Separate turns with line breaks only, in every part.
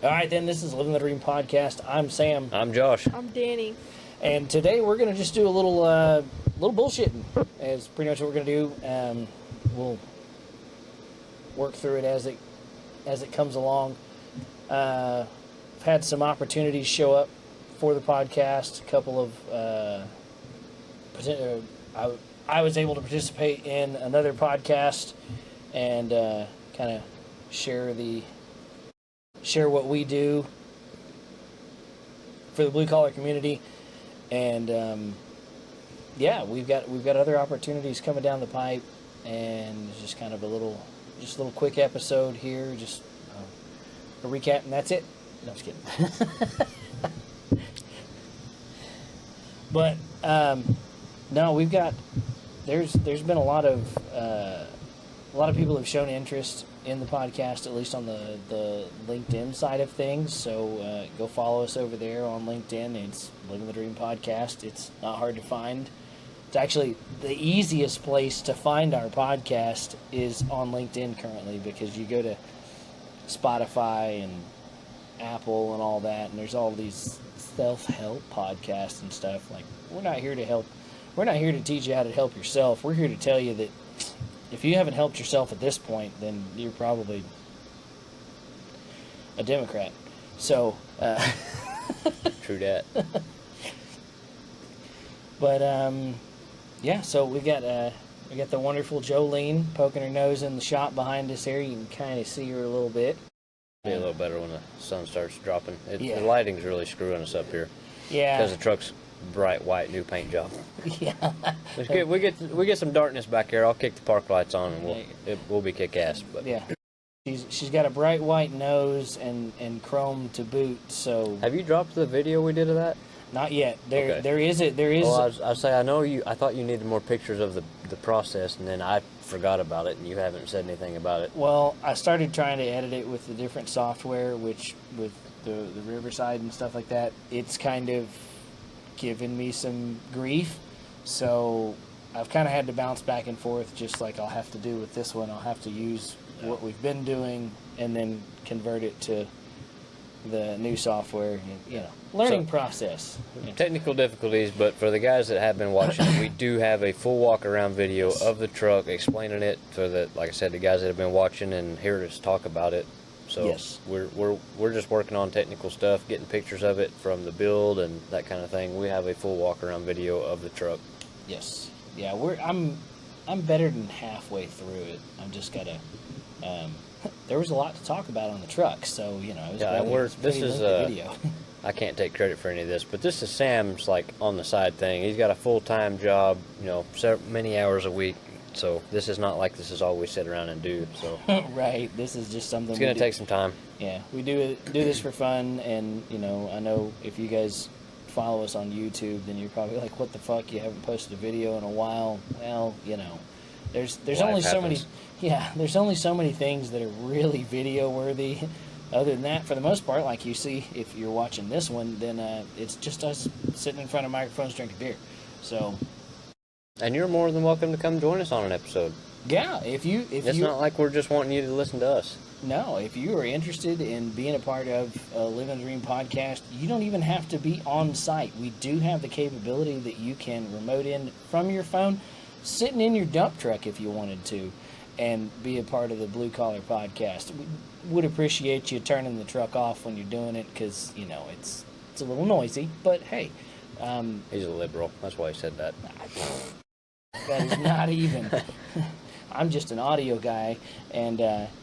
All right, then, this is Living the Dream Podcast. I'm Sam.
I'm Josh.
I'm Danny.
And today we're going to just do a little bullshitting, is pretty much what we're going to do. We'll work through it as it comes along. I've had some opportunities show up for the podcast. A couple of I was able to participate in another podcast and kind of share what we do for the blue collar community. And we've got other opportunities coming down the pipe, and it's just kind of a little quick episode here, just a recap, and that's it. No, I'm just kidding. But no, there's been a lot of people have shown interest in the podcast, at least on the LinkedIn side of things. So go follow us over there on LinkedIn. It's Living the Dream Podcast. It's not hard to find. It's actually the easiest place to find our podcast is on LinkedIn currently, because you go to Spotify and Apple and all that, and there's all these self-help podcasts and stuff. Like, we're not here to help. We're not here to teach you how to help yourself. We're here to tell you that if you haven't helped yourself at this point, then you're probably a Democrat. So,
True that.
But so we got the wonderful Jolene poking her nose in the shop behind us here. You can kind of see her a little bit.
Be a little better when the sun starts dropping.
Yeah.
The lighting's really screwing us up here.
Yeah.
Because the truck's bright white new paint job.
Yeah.
We get some darkness back here. I'll kick the park lights on and we'll be kick ass. But
Yeah. She's got a bright white nose and chrome to boot. So
have you dropped the video we did of that?
not yet. There
Okay.
there is.
Well, I thought you needed more pictures of the process, and then I forgot about it, and you haven't said anything about it.
Well, I started trying to edit it with the different software, which with the Riverside and stuff like that, it's kind of given me some grief. So I've kind of had to bounce back and forth, just like I'll have to do with this one. I'll have to use what we've been doing and then convert it to the new software. Learning process.
Technical difficulties, but for the guys that have been watching, we do have a full walk around video of the truck explaining it for like I said, the guys that have been watching and heard us talk about it. So
yes.
we're just working on technical stuff, getting pictures of it from the build and that kind of thing. We have a full walk around video of the truck.
Yes. Yeah, I'm better than halfway through it. I'm just gotta there was a lot to talk about on the truck, so it was video.
I can't take credit for any of this, but this is Sam's like on the side thing. He's got a full-time job, many hours a week. So this is not like this is all we sit around and do. So
right, this is just something.
It's gonna take some time.
Yeah, we do this for fun, and I know if you guys follow us on YouTube, then you're probably like, "What the fuck? You haven't posted a video in a while." Well, there's only so many. Yeah, there's only so many things that are really video worthy. Other than that, for the most part, like you see, if you're watching this one, then it's just us sitting in front of microphones drinking beer. So.
And you're more than welcome to come join us on an episode.
Yeah,
it's not like we're just wanting you to listen to us.
No, if you are interested in being a part of Living the Dream Podcast, you don't even have to be on site. We do have the capability that you can remote in from your phone, sitting in your dump truck if you wanted to, and be a part of the Blue Collar Podcast. We would appreciate you turning the truck off when you're doing it, because it's a little noisy. But hey,
he's a liberal. That's why he said that.
That is not even. I'm just an audio guy, and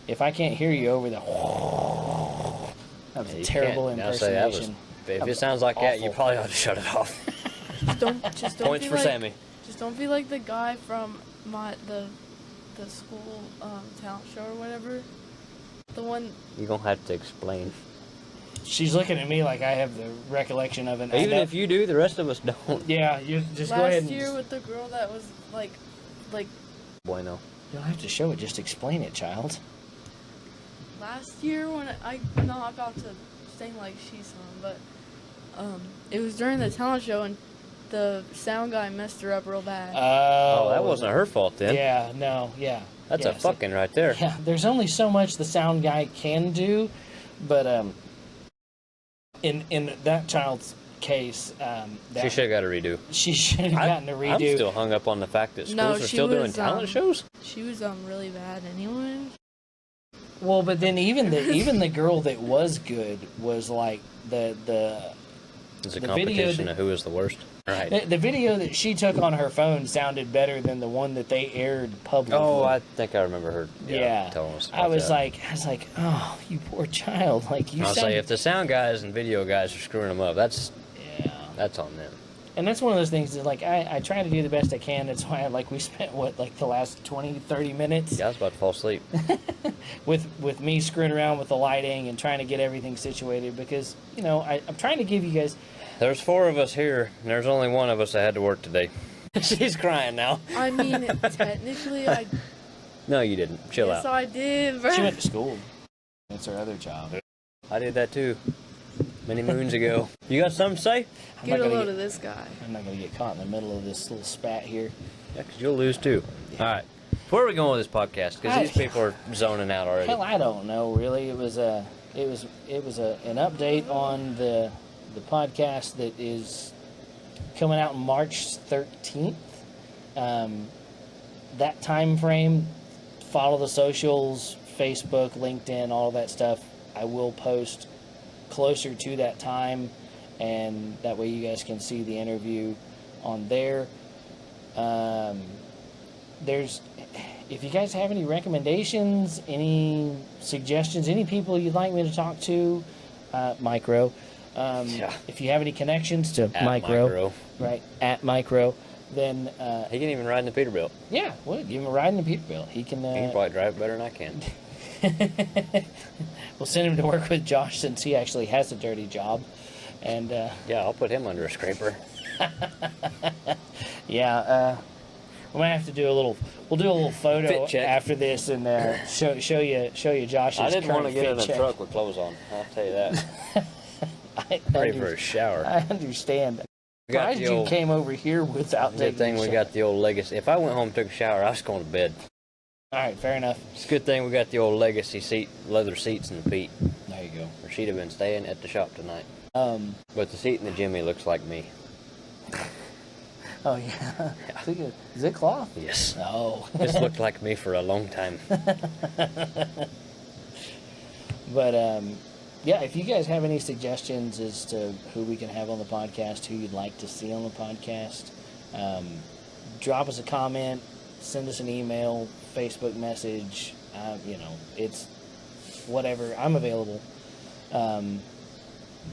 if I can't hear you over the that was a terrible impersonation.
If it sounds like that, you probably ought to shut it off.
Just don't
Points
be
for
like,
Sammy.
Just don't be like the guy from the school talent show or whatever. The one.
You're gonna have to explain.
She's looking at me like I have the recollection of an.
Even if you do, the rest of us don't.
Yeah, you just
last
go ahead.
Last year with the girl that was like.
Bueno.
You don't have to show it. Just explain it, child.
Last year when I got to sing like she sung, but it was during the talent show and the sound guy messed her up real bad.
Oh, that wasn't her fault then.
Yeah, no, yeah.
That's a fucking right there.
Yeah, there's only so much the sound guy can do, but in that child's case,
She should have got a redo.
She should have gotten a redo.
I'm still hung up on the fact that schools
No,
are
she
still doing
was,
talent shows.
She was really bad anyway.
Well, but then even the girl that was good was like the
It's a
the
competition
video
of who is the worst. Right.
the video that she took on her phone sounded better than the one that they aired publicly.
Oh, I think I remember her.
Yeah,
telling us.
I was
about
like, oh, you poor child. Like you.
that. I'll say if the sound guys and video guys are screwing them up, that's on them.
And that's one of those things that, like, I try to do the best I can. That's why, like, we spent, the last 20, 30 minutes
Yeah, I was about to fall asleep.
with me screwing around with the lighting and trying to get everything situated because, I'm trying to give you guys...
There's 4 of us here, and there's only one of us that had to work today. She's crying now.
I mean, technically, I...
No, you didn't. Chill
Yes,
out.
I did, bro.
She went to school. That's her other job.
I did that too. Many moons ago. You got something to say?
Get a load of this guy.
I'm not going to get caught in the middle of this little spat here.
Yeah, because you'll lose too. All right. Where are we going with this podcast? Because these people are zoning out already.
Hell, I don't know, really. It was an update on the podcast that is coming out March 13th. That time frame, follow the socials, Facebook, LinkedIn, all that stuff. I will post closer to that time, and that way you guys can see the interview on there. If you guys have any recommendations, any suggestions, any people you'd like me to talk to, Micro. If you have any connections to Micro, right, at Micro, then...
he can even ride in the Peterbilt.
Yeah, well, give him a ride in the Peterbilt. He can
probably drive it better than I can.
We'll send him to work with Josh since he actually has a dirty job. And
yeah, I'll put him under a scraper.
Yeah, we might have to do a little photo
Fit check.
after this and show you Josh's
I didn't want to
current
get in
fit
a
check.
truck with clothes on. I'll tell you that. Ready for a shower.
I understand.
We got
Surprised
the
you
old-
came over here without
Good
taking
thing
a
we
shower.
got the old legacy. If I went home and took a shower, I was going to bed.
All right, fair enough.
It's a good thing we got the old legacy seat, leather seats in the Pete,
There you go.
or she'd have been staying at the shop tonight.
Um.
But the seat in the Jimmy looks like me.
Oh yeah. Is it cloth?
Yes.
No.
This looked like me for a long time.
But yeah, if you guys have any suggestions as to who we can have on the podcast, who you'd like to see on the podcast, drop us a comment, send us an email, Facebook message. It's whatever. I'm available.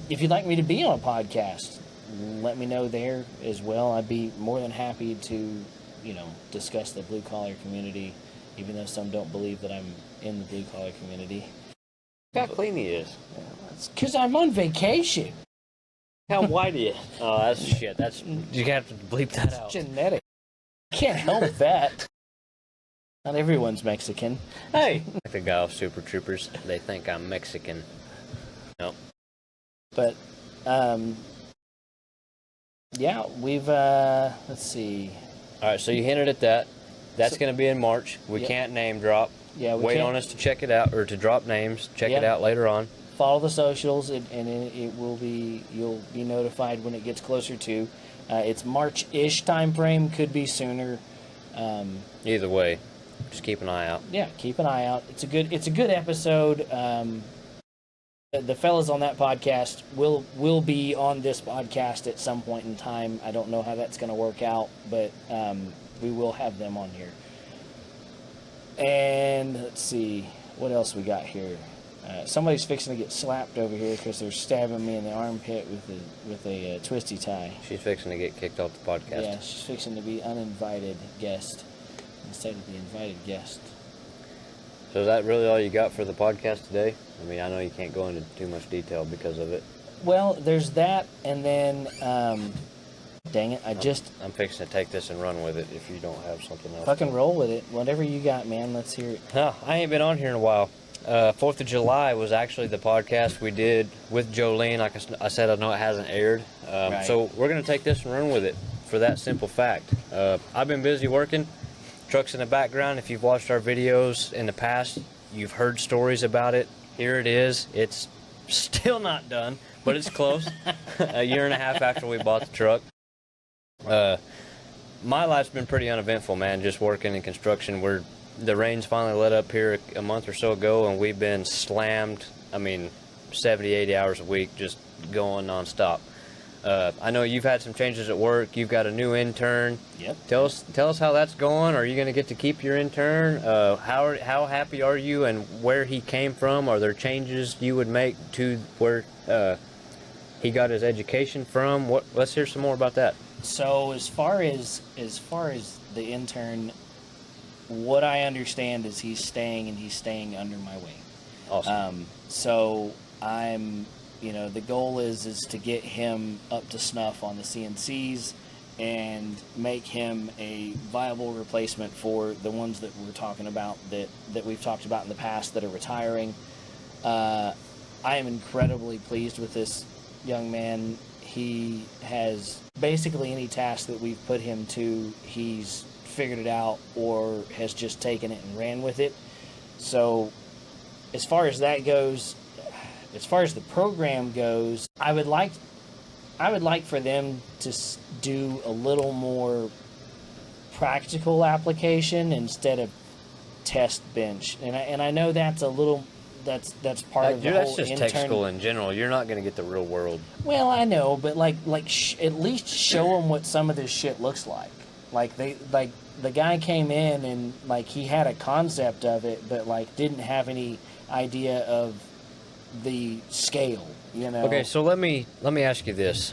If you'd like me to be on a podcast, let me know there as well. I'd be more than happy to, discuss the blue collar community, even though some don't believe that I'm in the blue collar community.
Look how clean he is.
It's because I'm on vacation.
How white he is. Oh, that's shit. You have to bleep that out.
Genetic. Can't help that. Not everyone's Mexican.
Hey! Like the guy off Super Troopers, they think I'm Mexican. No.
But, yeah, we've, let's see.
Alright, so you hinted at that. That's going to be in March. We
Yep.
can't name drop.
Yeah, we
Wait
can't.
on us to check it out, or to drop names. Check
Yep.
it out later on.
Follow the socials, and it will be, you'll be notified when it gets closer to. It's March-ish time frame, could be sooner.
Either way, just keep an eye out.
Yeah, keep an eye out. It's a good episode. The fellas on that podcast will be on this podcast at some point in time. I don't know how that's going to work out, but we will have them on here. And let's see what else we got here. Somebody's fixing to get slapped over here because they're stabbing me in the armpit with a twisty tie.
She's fixing to get kicked off the podcast.
Yeah, she's fixing to be uninvited guest instead of the invited guest.
So is that really all you got for the podcast today? I mean, I know you can't go into too much detail because of it.
Well, there's that, and then, dang it,
I'm fixing to take this and run with it if you don't have something else.
fucking roll with it. Whatever you got, man, let's hear it.
No, I ain't been on here in a while. 4th of July was actually the podcast we did with Jolene. Like I said, I know it hasn't aired.
Right.
So we're going to take this and run with it for that simple fact. I've been busy working. Trucks in the background. If you've watched our videos in the past, you've heard stories about it. Here it is. It's Still not done, but it's close. A year and a half after we bought the truck. My life's been pretty uneventful, man. Just working in construction. The rains finally let up here a month or so ago, and we've been slammed. I mean, 70, 80 hours a week, just going nonstop. I know you've had some changes at work. You've got a new intern.
Yep.
Tell us how that's going. Are you going to get to keep your intern? How happy are you, and where he came from? Are there changes you would make to where he got his education from? Let's hear some more about that.
So as far as the intern, what I understand is he's staying under my wing.
Awesome.
So the goal is to get him up to snuff on the CNCs and make him a viable replacement for the ones that we're talking about that we've talked about in the past that are retiring. I am incredibly pleased with this young man. He has basically any task that we've put him to, he's figured it out or has just taken it and ran with it. So as far as that goes, as far as the program goes, I would like for them to do a little more practical application instead of test bench. And I know that's a little that's part of the
that's
whole
just
intern.
tech school in general. You're not going to get the real world.
Well, I know, but at least show them what some of this shit looks like. The guy came in and he had a concept of it, but didn't have any idea of the scale,
Okay, so let me ask you this.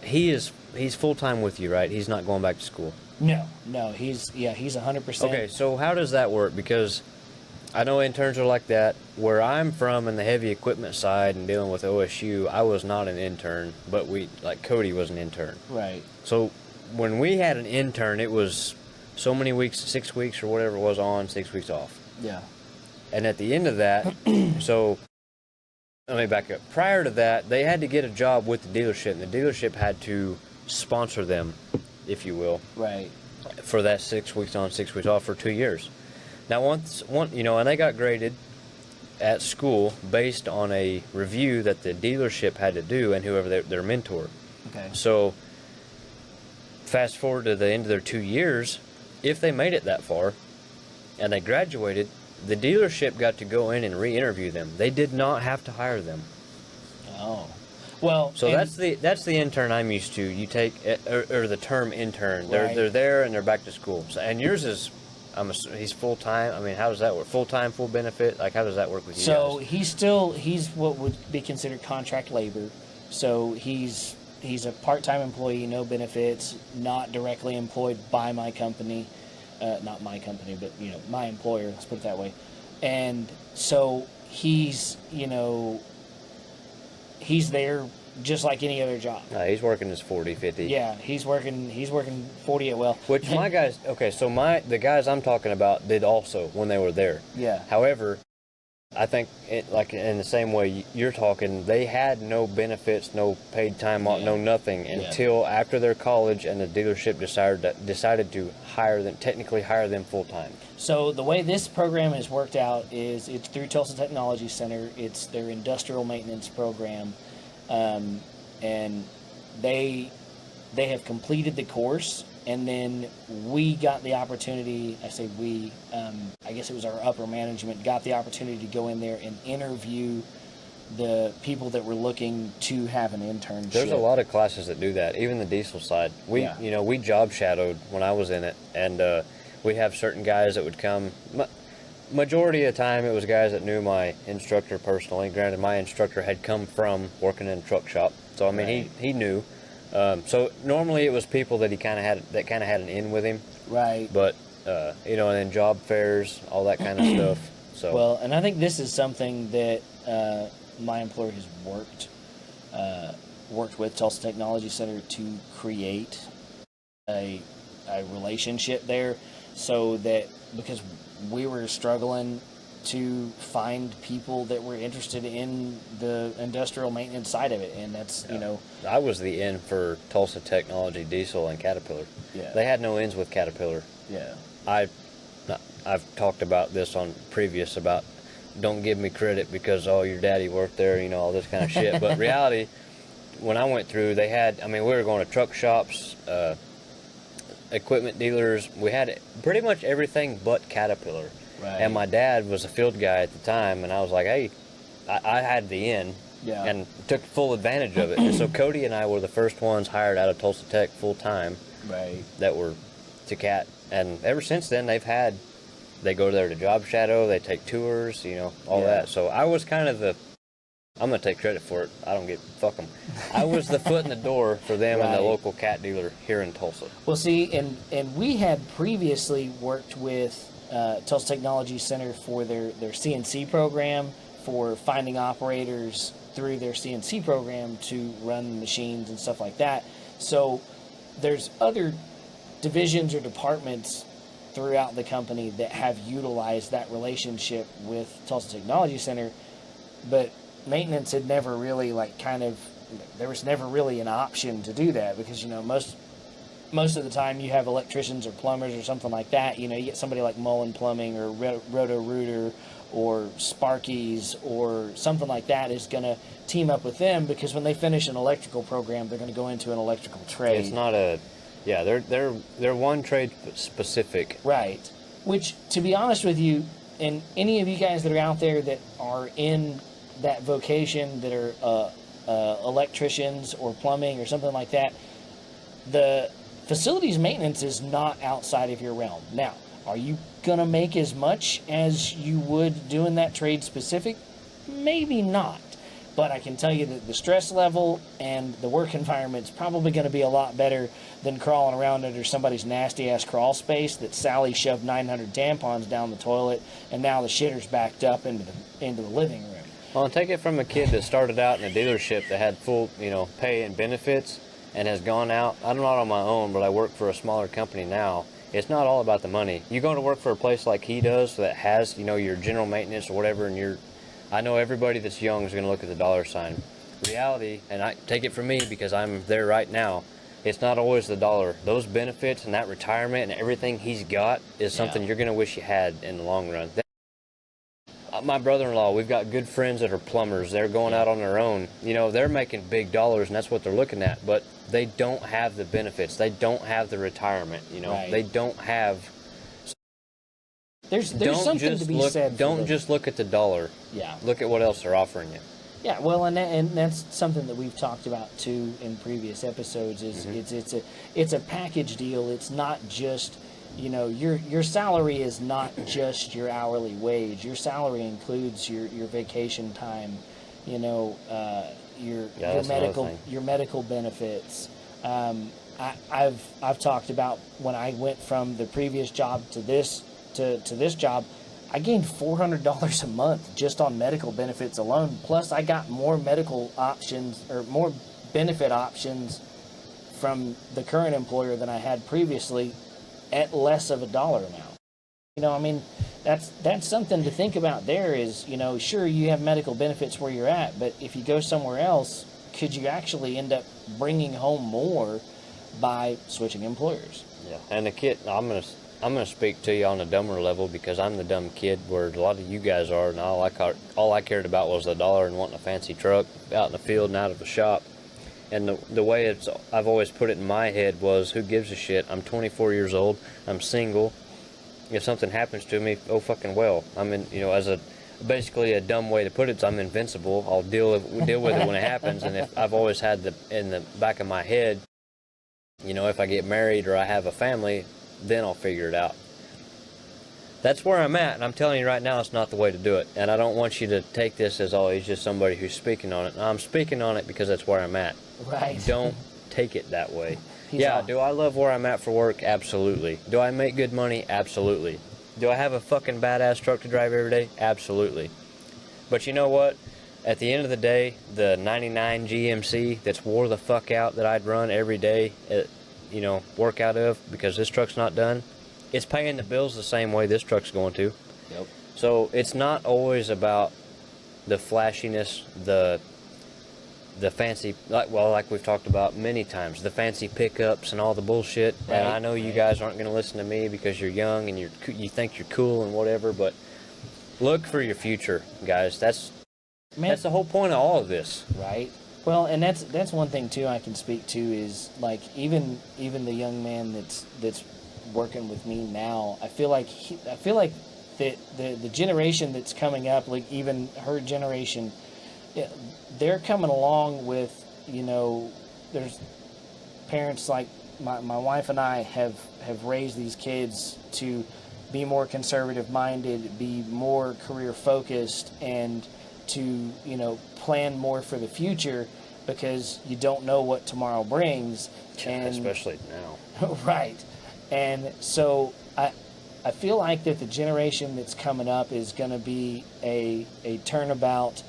He's full time with you, right? He's not going back to school.
No, he's 100%.
Okay, so how does that work? Because I know interns are like that. Where I'm from in the heavy equipment side and dealing with OSU, I was not an intern, but Cody was an intern.
Right.
So when we had an intern, it was so many weeks, 6 weeks or whatever it was on, 6 weeks off.
Yeah.
And at the end of that, so let me back up. Prior to that, they had to get a job with the dealership, and the dealership had to sponsor them, if you will,
Right.
for that 6 weeks on, 6 weeks off for 2 years. Now, and they got graded at school based on a review that the dealership had to do and whoever their mentor.
Okay.
So, fast forward to the end of their 2 years, if they made it that far and they graduated, the dealership got to go in and re-interview them. They did not have to hire them.
Oh. Well,
so that's the intern I'm used to. You take or the term intern.
Right.
They're there and they're back to school. So, and yours is, he's full time. I mean, how does that work? Full time, full benefit? How does that work with you?
So
guys?
he's what would be considered contract labor. So he's a part-time employee, no benefits, not directly employed by my company. Not my company, but my employer, let's put it that way. And so he's there just like any other job.
He's working his 40, 50.
Yeah, he's working 40 at well.
Which my guys, okay, so the guys I'm talking about did also when they were there.
Yeah.
However, I think in the same way you're talking, they had no benefits, no paid time off, no nothing until after their college, and the dealership decided to technically hire them full time.
So the way this program is worked out is it's through Tulsa Technology Center. It's their industrial maintenance program, and they have completed the course. And then we got the opportunity, I say we, I guess it was our upper management, got the opportunity to go in there and interview the people that were looking to have an internship.
There's a lot of classes that do that, even the diesel side. We job shadowed when I was in it, and we have certain guys that would come. Majority of the time, it was guys that knew my instructor personally. Granted, my instructor had come from working in a truck shop, so I mean, he knew. So normally it was people that he kind of had an in with him,
right?
But and then job fairs, all that kind of stuff. So
well, and I think this is something that my employer has worked with Tulsa Technology Center to create a relationship there, so that because we were struggling to find people that were interested in the industrial maintenance side of it, and that's
I was the in for Tulsa Technology, Diesel, and Caterpillar.
Yeah,
they had no ins with Caterpillar.
Yeah,
I've talked about this on previous about don't give me credit because, oh, your daddy worked there, you know, all this kind of shit. But reality, when I went through, they had, I mean, we were going to truck shops, equipment dealers. We had pretty much everything but Caterpillar.
Right.
And my dad was a field guy at the time, and I was like, hey, I had the in.
Yeah.
And took full advantage of it. And so Cody and I were the first ones hired out of Tulsa Tech full time.
Right.
That were to Cat. And ever since then, they go there to job shadow, they take tours, you know, all that. So I was kind of I'm going to take credit for it. I don't fuck them. I was the foot in the door for them and the local cat dealer here in Tulsa.
Well, see, and we had previously worked with Tulsa Technology Center for their CNC program, for finding operators through their CNC program to run machines and stuff like that. So there's other divisions or departments throughout the company that have utilized that relationship with Tulsa Technology Center, but maintenance had never really there was never really an option to do that, because, you know, most of the time you have electricians or plumbers or something like that. You know, you get somebody like Mullen Plumbing or Roto-Rooter or Sparky's or something like that is going to team up with them, because when they finish an electrical program, they're going to go into an electrical trade.
It's not they're one trade specific.
Right. Which, to be honest with you, and any of you guys that are out there that are in that vocation, that are electricians or plumbing or something like that, the facilities maintenance is not outside of your realm. Now, are you going to make as much as you would doing that trade specific? Maybe not. But I can tell you that the stress level and the work environment is probably going to be a lot better than crawling around under somebody's nasty-ass crawl space that Sally shoved 900 tampons down the toilet, and now the shitter's backed up into the living room.
Well, take it from a kid that started out in a dealership that had full, you know, pay and benefits, and has gone out. I'm not on my own, but I work for a smaller company now. It's not all about the money. You go to work for a place like he does that has, you know, your general maintenance or whatever, and I know everybody that's young is going to look at the dollar sign. Reality, and I take it from me because I'm there right now, it's not always the dollar. Those benefits and that retirement and everything he's got is something you're going to wish you had in the long run. My brother-in-law, we've got good friends that are plumbers. They're going out on their own. You know, they're making big dollars, and that's what they're looking at. But they don't have the benefits. They don't have the retirement. You know, they don't have.
There's something to be said.
Don't just look at the dollar.
Yeah.
Look at what else they're offering you.
Yeah, well, and that's something that we've talked about too in previous episodes. Is it's a package deal. It's not just, you know, your salary is not just your hourly wage. Your salary includes your vacation time, you know, your medical benefits. I've talked about when I went from the previous job to this job, I gained $400 a month just on medical benefits alone. Plus, I got more medical options or more benefit options from the current employer than I had previously at less of a dollar amount. You know, I mean, that's something to think about there is, you know, sure, you have medical benefits where you're at, but if you go somewhere else, could you actually end up bringing home more by switching employers?
Yeah, and the kid, I'm gonna speak to you on a dumber level because I'm the dumb kid where a lot of you guys are, and all I cared about was the dollar and wanting a fancy truck out in the field and out of the shop. And the way I've always put it in my head was, who gives a shit? I'm 24 years old. I'm single. If something happens to me, oh fucking well. I'm in, you know, basically a dumb way to put it is I'm invincible. I'll deal with it when it happens. And if I've always had in the back of my head, you know, if I get married or I have a family, then I'll figure it out. That's where I'm at, and I'm telling you right now, it's not the way to do it. And I don't want you to take this as, oh, he's just somebody who's speaking on it. No, I'm speaking on it because that's where I'm at.
Right.
Don't take it that way. Do I love where I'm at for work? Absolutely. Do I make good money? Absolutely. Do I have a fucking badass truck to drive every day? Absolutely. But you know what? At the end of the day, the 99 GMC that's wore the fuck out that I'd run every day, you know, work out of because this truck's not done, it's paying the bills the same way this truck's going to.
Yep.
So it's not always about the flashiness, the fancy, like we've talked about many times, the fancy pickups and all the bullshit.
Right.
And I know you guys aren't going to listen to me because you're young and you think you're cool and whatever, but Look for your future, guys. That's
Man,
the whole point of all of this.
right. Well, and that's one thing too I can speak to is like even the young man that's working with me now. I feel like that the generation that's coming up, like even her generation, yeah, they're coming along with, there's parents like my wife and I have raised these kids to be more conservative minded, be more career focused, and to plan more for the future, because you don't know what tomorrow brings, and
especially now.
right. And so I feel like that the generation that's coming up is going to be a turnabout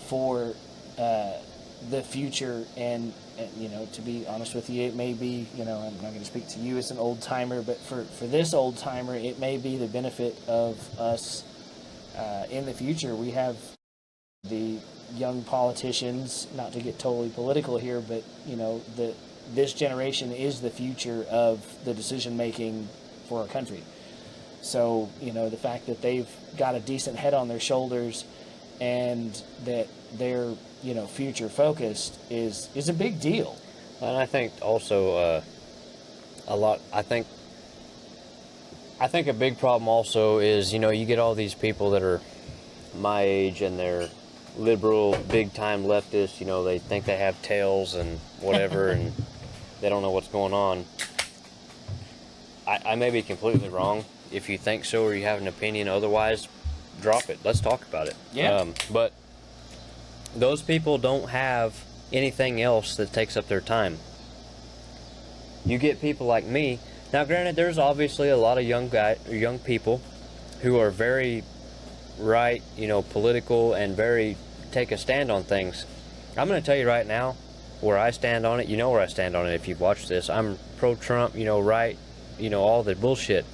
for the future, and to be honest with you, it may be, I'm not going to speak to you as an old timer, but for this old timer, it may be the benefit of us in the future. We have the young politicians, not to get totally political here, but this generation is the future of the decision making for our country. So the fact that they've got a decent head on their shoulders and that they're future focused is a big deal.
And I think also I think a big problem also is you get all these people that are my age and they're liberal, big time leftists. They think they have tails and whatever, and they don't know what's going on. I may be completely wrong. If you think so or you have an opinion otherwise, drop it. Let's talk about it.
Yeah.
But those people don't have anything else that takes up their time. You get people like me. Now, granted, there's obviously a lot of young people who are very right, political, and very take a stand on things. I'm going to tell you right now where I stand on it. You know where I stand on it if you've watched this. I'm pro-Trump, right, all the bullshit.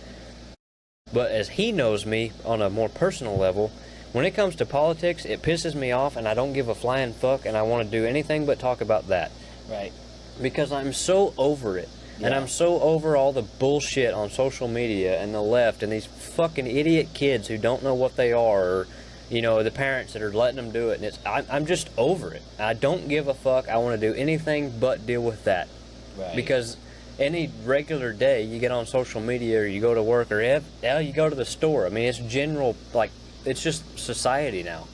But as he knows me on a more personal level, when it comes to politics, it pisses me off, and I don't give a flying fuck, and I want to do anything but talk about that.
Right.
Because I'm so over it. Yeah. And I'm so over all the bullshit on social media and the left and these fucking idiot kids who don't know what they are, or, the parents that are letting them do it. And I'm just over it. I don't give a fuck. I want to do anything but deal with that.
Right.
Because any regular day you get on social media or you go to work or hell, you go to the store. I mean, it's general, like, it's just society now.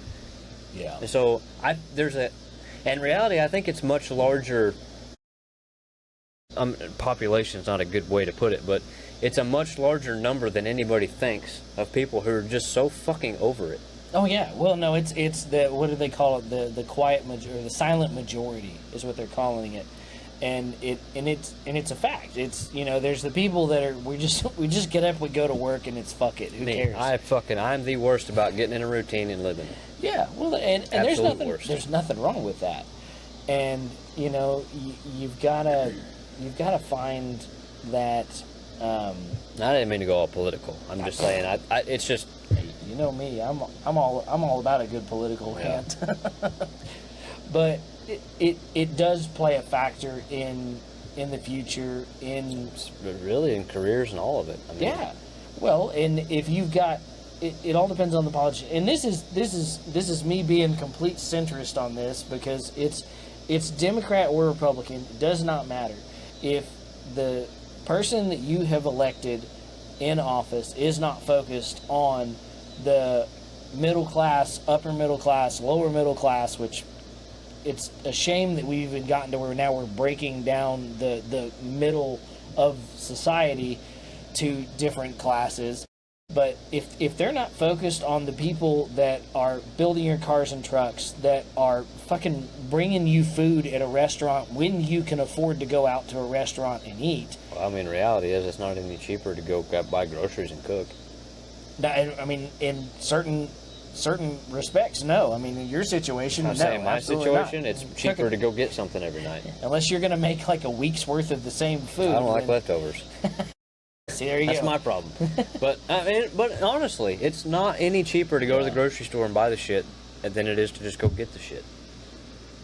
Yeah.
And so in reality, I think it's much larger. Population's not a good way to put it, but it's a much larger number than anybody thinks of people who are just so fucking over it.
Oh yeah. Well, no, it's the, what do they call it? The quiet majority, the silent majority is what they're calling it. And it's a fact. It's there's the people that are we just get up, we go to work, and it's fuck it. Who cares?
I'm the worst about getting in a routine and living.
Yeah. Well, and there's nothing wrong with that. And you've gotta find that.
I didn't mean to go all political. I'm just saying. It's just.
You know me. I'm all about a good political rant. But it does play a factor in the future, in
careers and all of it.
Yeah. Well, and if you've got it all depends on the politician. And this is me being complete centrist on this, because it's Democrat or Republican. It does not matter. If the person that you have elected in office is not focused on the middle class, upper middle class, lower middle class, which it's a shame that we've even gotten to where now we're breaking down the middle of society to different classes. But if they're not focused on the people that are building your cars and trucks, that are fucking bringing you food at a restaurant when you can afford to go out to a restaurant and eat.
Well, I mean, reality is it's not any cheaper to go buy groceries and cook.
I mean, in certain respects, no. I mean, in your situation,
I'm saying my situation, not. It's cheaper to go get something every night.
Unless you're going to make like a week's worth of the same food.
I don't like leftovers.
See, there you go.
That's my problem. But honestly, it's not any cheaper to go to the grocery store and buy the shit than it is to just go get the shit.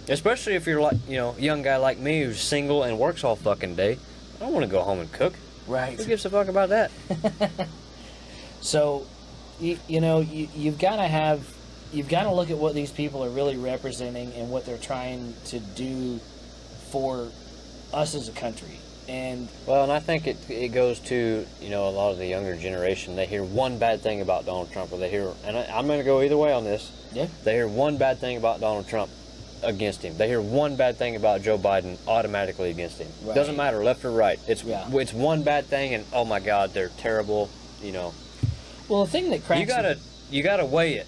Especially if you're like, young guy like me who's single and works all fucking day. I don't want to go home and cook.
Right.
Who gives a fuck about that?
So, you've got to look at what these people are really representing and what they're trying to do for us as a country. And
I think it goes to, a lot of the younger generation. They hear one bad thing about Donald Trump, or they hear, and I'm going to go either way on this.
Yeah.
They hear one bad thing about Donald Trump, against him. They hear one bad thing about Joe Biden, automatically against him.
Right.
Doesn't matter left or right. It's one bad thing, and oh my God, they're terrible.
Well, the thing that cracks
you gotta weigh it.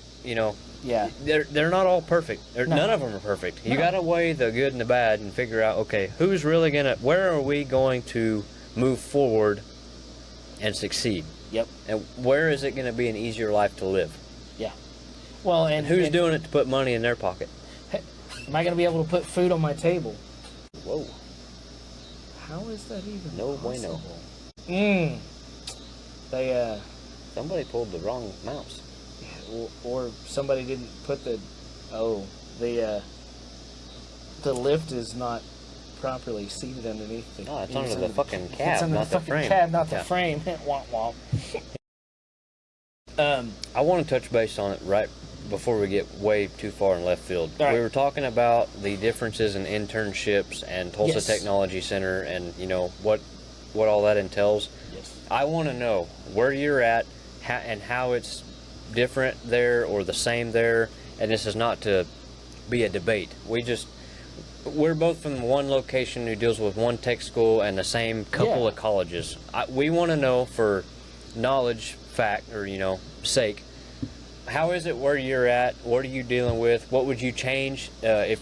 Yeah.
They're not all perfect. None of them are perfect. You gotta weigh the good and the bad and figure out, okay, where are we going to move forward and succeed?
Yep.
And where is it going to be an easier life to live?
Yeah. Well, and
who's doing it to put money in their pocket?
Am I going to be able to put food on my table?
Whoa.
How is that even
no
possible?
Bueno.
They,
somebody pulled the wrong mouse.
Or somebody didn't put the lift is not properly seated underneath the...
No, it's under the fucking cab,
it's under
not the frame.
Cab, not the frame. Womp womp.
I want to touch base on it right before we get way too far in left field.
Right.
We were talking about the differences in internships and Tulsa Technology Center and, what all that entails.
Yes. I
want to know where you're at and how it's different there or the same there. And this is not to be a debate. We're both from one location who deals with one tech school and the same couple of colleges. We want to know for knowledge, fact, or, sake, how is it where you're at? What are you dealing with? What would you change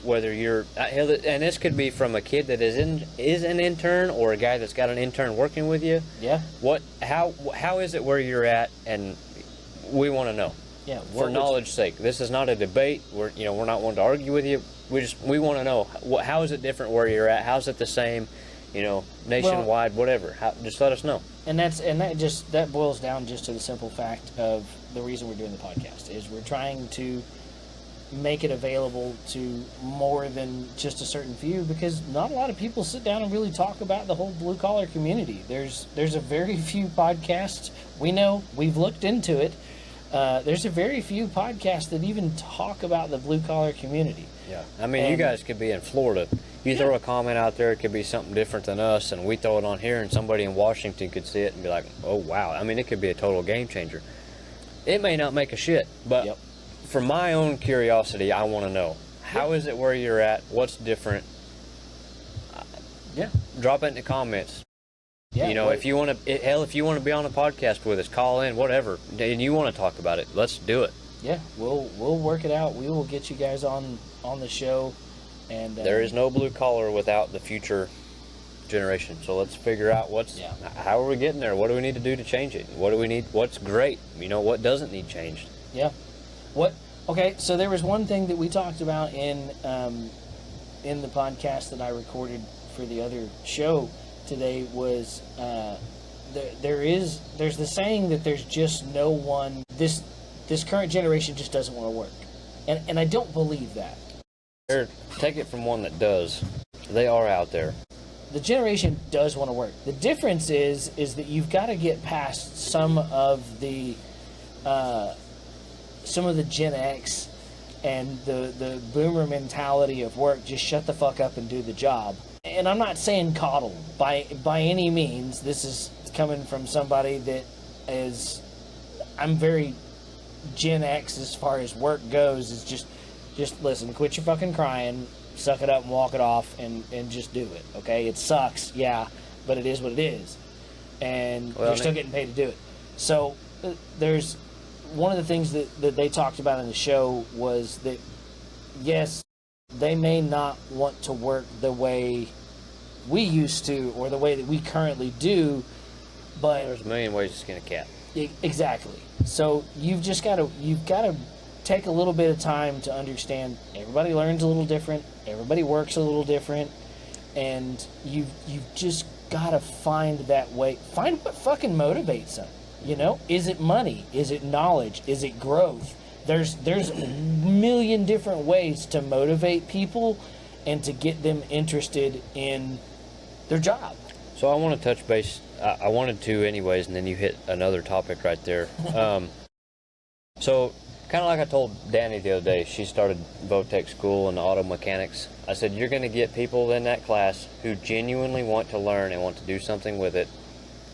whether you're... and this could be from a kid that is an intern or a guy that's got an intern working with you.
Yeah.
How is it where you're at? And we want to know.
Yeah.
For knowledge's sake. This is not a debate. We're not wanting to argue with you. We want to know how is it different where you're at? How's it the same? Nationwide, whatever. Just let us know.
And that boils down just to the simple fact of the reason we're doing the podcast is we're trying to make it available to more than just a certain few, because not a lot of people sit down and really talk about the whole blue collar community. There's a very few podcasts. We know, we've looked into it. There's a very few podcasts that even talk about the blue collar community.
Yeah, I mean, you guys could be in Florida. You throw a comment out there, it could be something different than us, and we throw it on here, and somebody in Washington could see it and be like, oh, wow. I mean, it could be a total game changer. It may not make a shit, but for my own curiosity, I want to know. How is it where you're at? What's different? Drop it in the comments.
Yeah,
if you want to be on a podcast with us, call in, whatever, and you want to talk about it, let's do it.
Yeah, we'll work it out. We will get you guys on the show. And
there is no blue collar without the future generation. So let's figure out how are we getting there? What do we need to do to change it? What do we need? What's great? What doesn't need changed?
Yeah. Okay, so there was one thing that we talked about in the podcast that I recorded for the other show today was there's the saying that there's just no one, this current generation just doesn't want to work. And I don't believe that.
Take it from one that does. They are out there.
The generation does want to work. The difference is that you've got to get past some of the Gen X and the boomer mentality of work. Just shut the fuck up and do the job. And I'm not saying coddle by any means. This is coming from somebody that is... I'm very Gen X as far as work goes. It's just listen, quit your fucking crying, suck it up and walk it off, and just do it, okay? It sucks, but it is what it is. And you're still getting paid to do it. So there's... One of the things that they talked about in the show was that, yes, they may not want to work the way we used to or the way that we currently do, but...
There's a million ways to skin a cat.
Exactly. So you've got to take a little bit of time to understand everybody learns a little different, everybody works a little different, and you've just got to find that way. Find what fucking motivates them. Is it money? Is it knowledge? Is it growth? There's a million different ways to motivate people and to get them interested in their job.
So I want to touch base. I wanted to anyways, and then you hit another topic right there. So, kind of like I told Danny the other day, she started Votech school in auto mechanics. I said, you're going to get people in that class who genuinely want to learn and want to do something with it.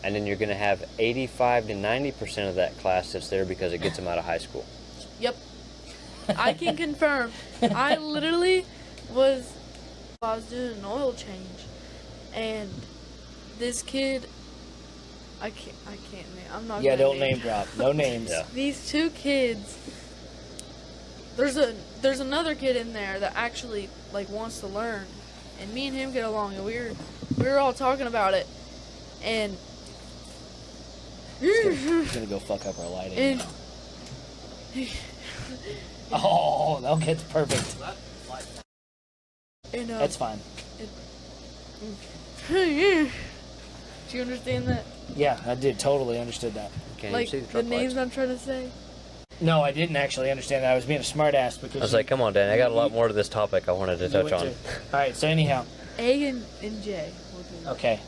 And then you're going to have 85 to 90% of that class that's there because it gets them out of high school.
Yep. I can confirm. I literally I was doing an oil change, and this kid, I can't name. I'm not.
Yeah,
gonna
don't name drop. No names.
Yeah.
These two kids. There's another kid in there that actually like wants to learn, and me and him get along, and we were all talking about it, and
He's gonna go fuck up our lighting.
and
Oh, okay, it's perfect.
and
That's fine.
Do you understand that?
Yeah, I did totally understood that.
Can't
Like
even see
the
truck
names
lights.
I'm trying to say.
No, I didn't actually understand that. I was being a smartass because
I was like, come on, Danny, I got a lot more to this topic I wanted to
you
touch
went
on.
to- All right, so anyhow,
A and J. We'll do that.
okay.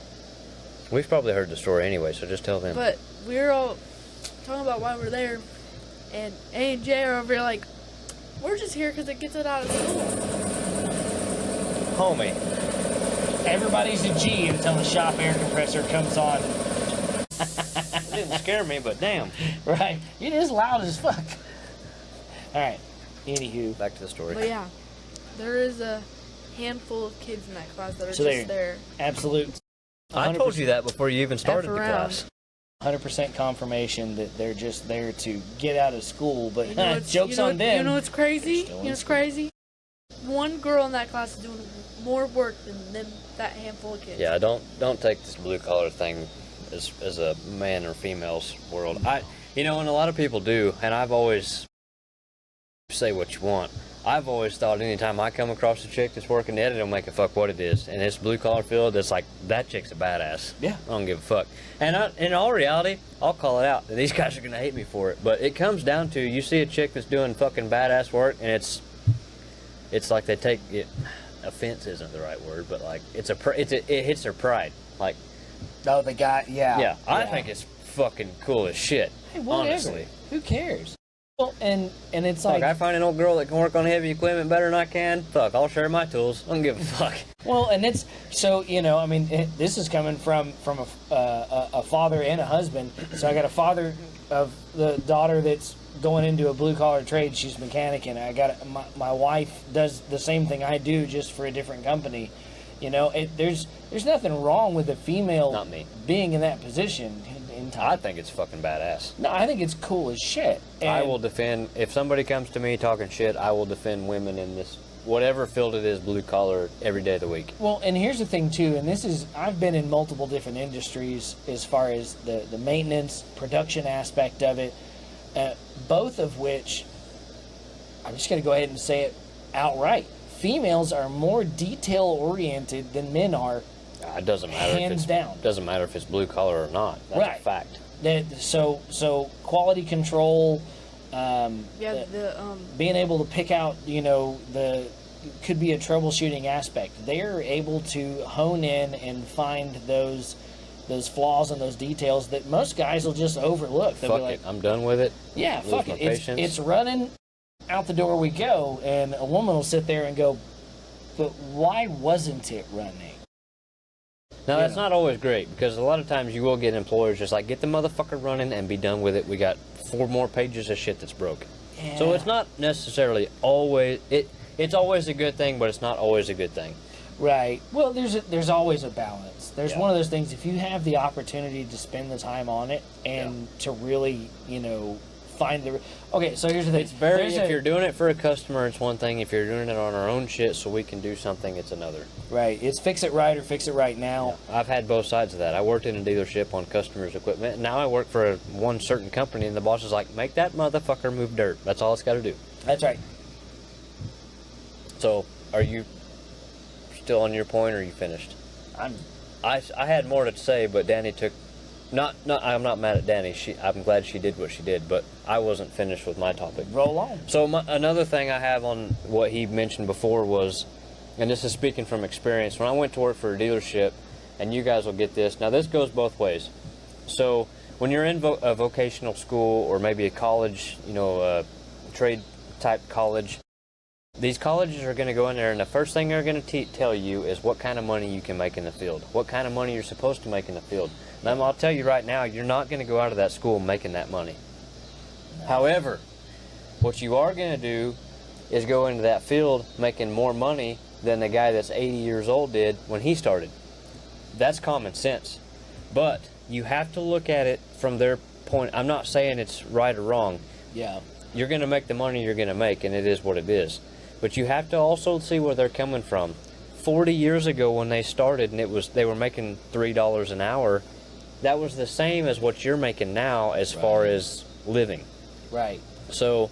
We've probably heard the story anyway, so just tell them.
But we were all talking about why we're there, and A and J are over here like, we're just here because it gets it out of school.
Homie, everybody's a G until the shop air compressor comes on.
It didn't scare me, but damn.
Right? It is loud as fuck. All right. Anywho,
Back to the story.
But yeah, there is a handful of kids in that class that are
So
just there.
absolute.
I told you that before you even started the
around.
class.
100% confirmation that they're just there to get out of school, but
You know what's-
jokes on them.
You know what's crazy?
They're still
You
in
know what's
school.
crazy? One girl in that class is doing more work than them, that handful of kids.
Yeah, don't take this blue collar thing as a man or female's world. And a lot of people do, and I've always say what you want. I've always thought anytime I come across a chick that's working at it, it'll make a fuck what it is. And it's blue collar field, it's like, that chick's a badass.
Yeah.
I don't give a fuck. And in all reality, I'll call it out. And these guys are gonna hate me for it. But it comes down to, you see a chick that's doing fucking badass work, and it's like they take it, offense isn't the right word, but like, it hits their pride. Like,
Oh, the guy, yeah.
I think it's fucking cool as shit.
Hey, whatever.
Honestly.
Who cares? Well, and it's
Fuck,
like,
I find an old girl that can work on heavy equipment better than I can. Fuck, I'll share my tools. I don't give a fuck.
well, and it's so I mean, this is coming from a father and a husband. So I got a father of the daughter that's going into a blue collar trade. She's a mechanic, and I got my wife does the same thing I do, just for a different company. There's nothing wrong with a female
Not me.
being in that position in time.
I think it's fucking badass.
No, I think it's cool as shit.
I
And-
will defend, if somebody comes to me talking shit, I will defend women in this, whatever field it is, blue collar, every day of the week.
Well, and here's the thing too, and I've been in multiple different industries as far as the maintenance, production aspect of it, both of which, I'm just going to go ahead and say it outright. Females are more detail oriented than men are.
It doesn't matter
Hands down.
Doesn't matter if it's blue collar or not. That's
Right.
a fact.
So quality control,
Yeah,
being able to pick out, could be a troubleshooting aspect. They're able to hone in and find those flaws and those details that most guys will just overlook. They'll
Fuck
be like,
it. I'm done with it.
yeah,
Lose
fuck
my
it.
patience.
It's running, out the door we go, and a woman will sit there and go, but why wasn't it running?
Now,
You
that's
know.
not always great, because a lot of times you will get employers just like, get the motherfucker running and be done with it. We got 4 more pages of shit that's broken. So
Yeah.
it's not necessarily always, it's always a good thing, but it's not always a good thing.
Right. Well, there's always a balance. There's
Yeah.
one of those things, if you have the opportunity to spend the time on it and to really, find the... Okay, so here's the thing.
If you're doing it for a customer, it's one thing. If you're doing it on our own shit so we can do something, it's another.
Right. It's fix it right or fix it right now.
I've had both sides of that. I worked in a dealership on customers' equipment. Now I work for one certain company, and the boss is like, make that motherfucker move dirt. That's all it's got to do.
That's right.
So, are you still on your point, or are you finished?
I'm...
I had more to say, but Danny took... I'm not mad at Danny. I'm glad she did what she did, but I wasn't finished with my topic.
Roll on.
So another thing I have on what he mentioned before was, and this is speaking from experience, when I went to work for a dealership, and you guys will get this. Now, this goes both ways. So when you're in a vocational school or maybe a college, trade type college, these colleges are going to go in there and the first thing they're going to tell you is what kind of money you can make in the field, what kind of money you're supposed to make in the field. Now, I'll tell you right now, you're not going to go out of that school making that money. However, what you are going to do is go into that field making more money than the guy that's 80 years old did when he started. That's common sense. But you have to look at it from their point. I'm not saying it's right or wrong.
Yeah.
You're going to make the money you're going to make, and it is what it is. But you have to also see where they're coming from. 40 years ago when they started and they were making $3 an hour, that was the same as what you're making now as far as living.
Right.
So,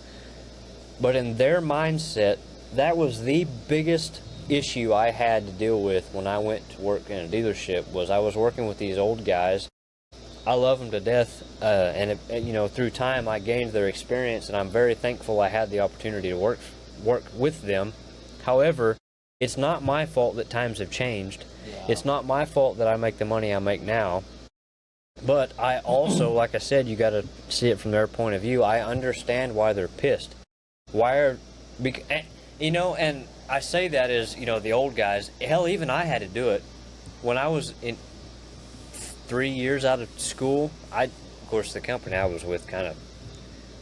but in their mindset, that was the biggest issue I had to deal with when I went to work in a dealership. Was I was working with these old guys. I love them to death, and through time I gained their experience, and I'm very thankful I had the opportunity to work with them. However, it's not my fault that times have changed.
Yeah.
It's not my fault that I make the money I make now. But I also, like I said, you got to see it from their point of view. I understand why they're pissed. And I say that as, the old guys. Hell, even I had to do it. When I was in 3 years out of school, of course, the company I was with kind of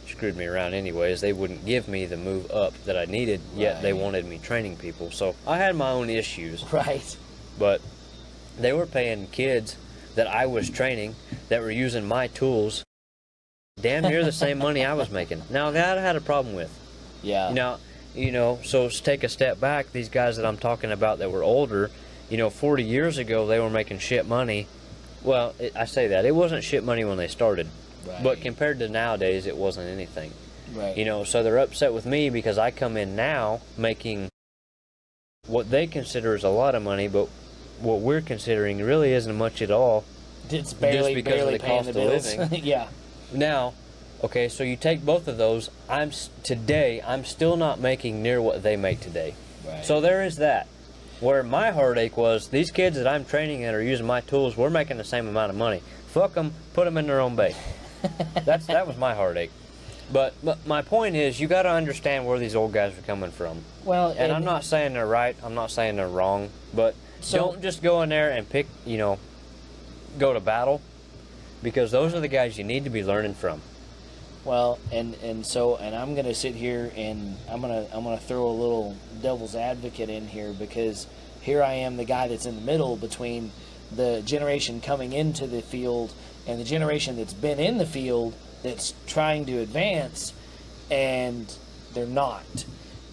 screwed me around anyways. They wouldn't give me the move up that I needed, yet they wanted me training people. So I had my own issues.
Right.
But they were paying kids that I was training that were using my tools damn near the same money I was making. Now, that I had a problem with.
Yeah.
Now, so let's take a step back. These guys that I'm talking about that were older, 40 years ago, they were making shit money. Well, I say that. It wasn't shit money when they started.
Right.
But compared to nowadays, it wasn't anything.
Right.
So they're upset with me because I come in now making what they consider is a lot of money, but what we're considering really isn't much at all.
It's barely,
just because
barely
of the
paying
cost
the
of
bills.
living.
Yeah.
Now, okay, so you take both of those. I'm still not making near what they make today.
Right.
So there is that. Where my heartache was, these kids that I'm training that are using my tools, we're making the same amount of money. Fuck them, put them in their own bay. That was my heartache. But my point is, you got to understand where these old guys are coming from.
Well,
and I'm not saying they're right. I'm not saying they're wrong. But don't just go in there and go to battle, because those are the guys you need to be learning from.
Well, and I'm gonna sit here and I'm gonna throw a little devil's advocate in here, because here I am, the guy that's in the middle between the generation coming into the field and the generation that's been in the field that's trying to advance, and they're not.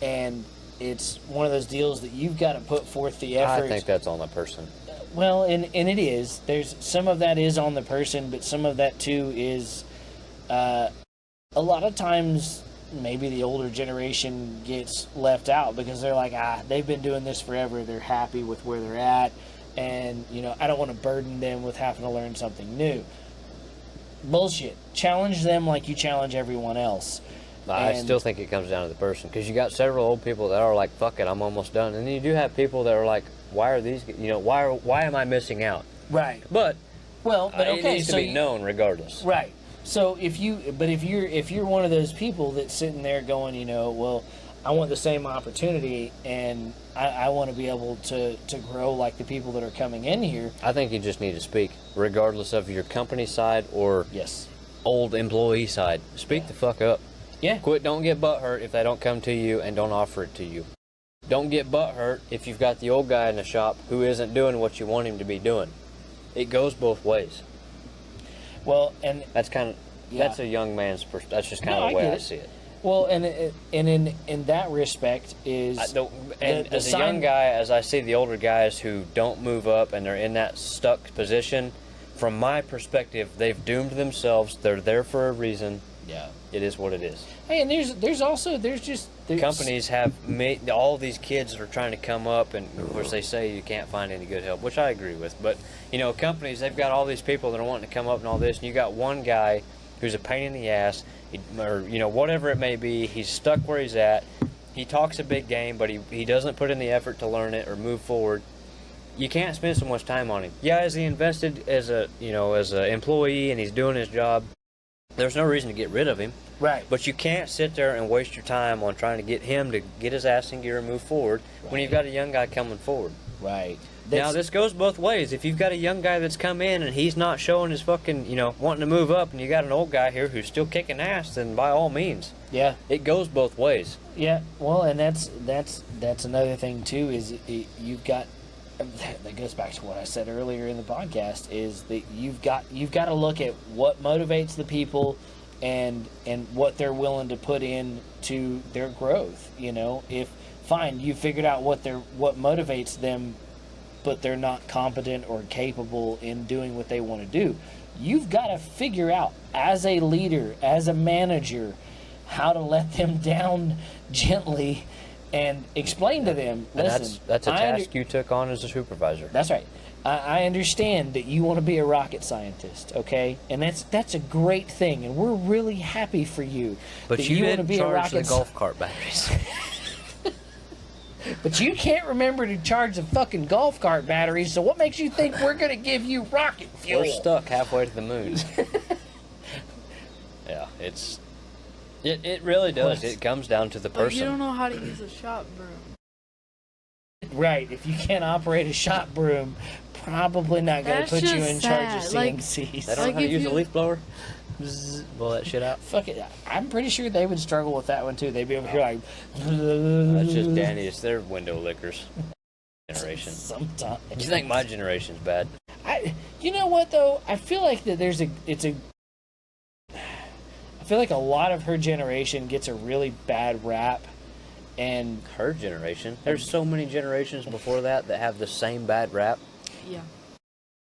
And it's one of those deals that you've got to put forth the effort.
I think that's on the person.
Well, and it is. There's some of that is on the person, but some of that too is a lot of times maybe the older generation gets left out because they're like, they've been doing this forever. They're happy with where they're at. And, I don't want to burden them with having to learn something new. Bullshit. Challenge them like you challenge everyone else.
I still think it comes down to the person, because you got several old people that are like, fuck it, I'm almost done. And then you do have people that are like, why are these, why am I missing out?
Right.
But,
okay,
it needs to be known regardless.
Right. So if you're one of those people that's sitting there going, well, I want the same opportunity, and I want to be able to grow like the people that are coming in here.
I think you just need to speak, regardless of your company side or old employee side. Speak the fuck up.
Yeah.
Don't get butthurt if they don't come to you and don't offer it to you. Don't get butthurt if you've got the old guy in the shop who isn't doing what you want him to be doing. It goes both ways.
Well, and
that's that's a young man's perspective. That's just kind of the way I see it.
Well, and in that respect is
as a young guy, as I see the older guys who don't move up and they're in that stuck position, from my perspective, they've doomed themselves. They're there for a reason.
Yeah,
it is what it is.
Hey, and there's
companies have made all these kids that are trying to come up, and of course they say you can't find any good help, which I agree with. But companies, they've got all these people that are wanting to come up and all this, and you got one guy who's a pain in the ass, or whatever it may be. He's stuck where he's at. He talks a big game, but he doesn't put in the effort to learn it or move forward. you can't spend so much time on him. Yeah, is he invested as a employee and he's doing his job? There's no reason to get rid of him.
Right.
But you can't sit there and waste your time on trying to get him to get his ass in gear and move forward when you've got a young guy coming forward.
Right.
Now, this goes both ways. If you've got a young guy that's come in and he's not showing his fucking, wanting to move up, and you got an old guy here who's still kicking ass, then by all means.
Yeah.
It goes both ways.
Yeah. Well, and that's another thing too, is you've got, that goes back to what I said earlier in the podcast, is that you've got to look at what motivates the people and what they're willing to put in to their growth. If fine, you figured out what motivates them, but they're not competent or capable in doing what they want to do. You've got to figure out, as a leader, as a manager, how to let them down gently and explain to them, listen,
that's a task you took on as a supervisor.
That's right. I understand that you want to be a rocket scientist, okay? And that's a great thing, and we're really happy for you.
But
that
you
want to
didn't
be
charge the golf cart batteries.
But you can't remember to charge the fucking golf cart batteries, so what makes you think we're going to give you rocket fuel?
We're stuck halfway to the moon. Yeah, it really does. It comes down to the person.
But you don't know how to use a shop broom.
Right, if you can't operate a shop broom, probably not going to
That's
put you
just
in charge of
sad.
CNCs.
They don't know how to
if
use a
you-
leaf blower? Blow that shit out.
Fuck it. I'm pretty sure they would struggle with that one too. They'd be over here like.
That's just Danny. It's their window lickers. Generation.
Sometimes.
You think my generation's bad?
You know what though? I feel like that I feel like a lot of her generation gets a really bad rap, and
Her generation. There's so many generations before that have the same bad rap.
Yeah.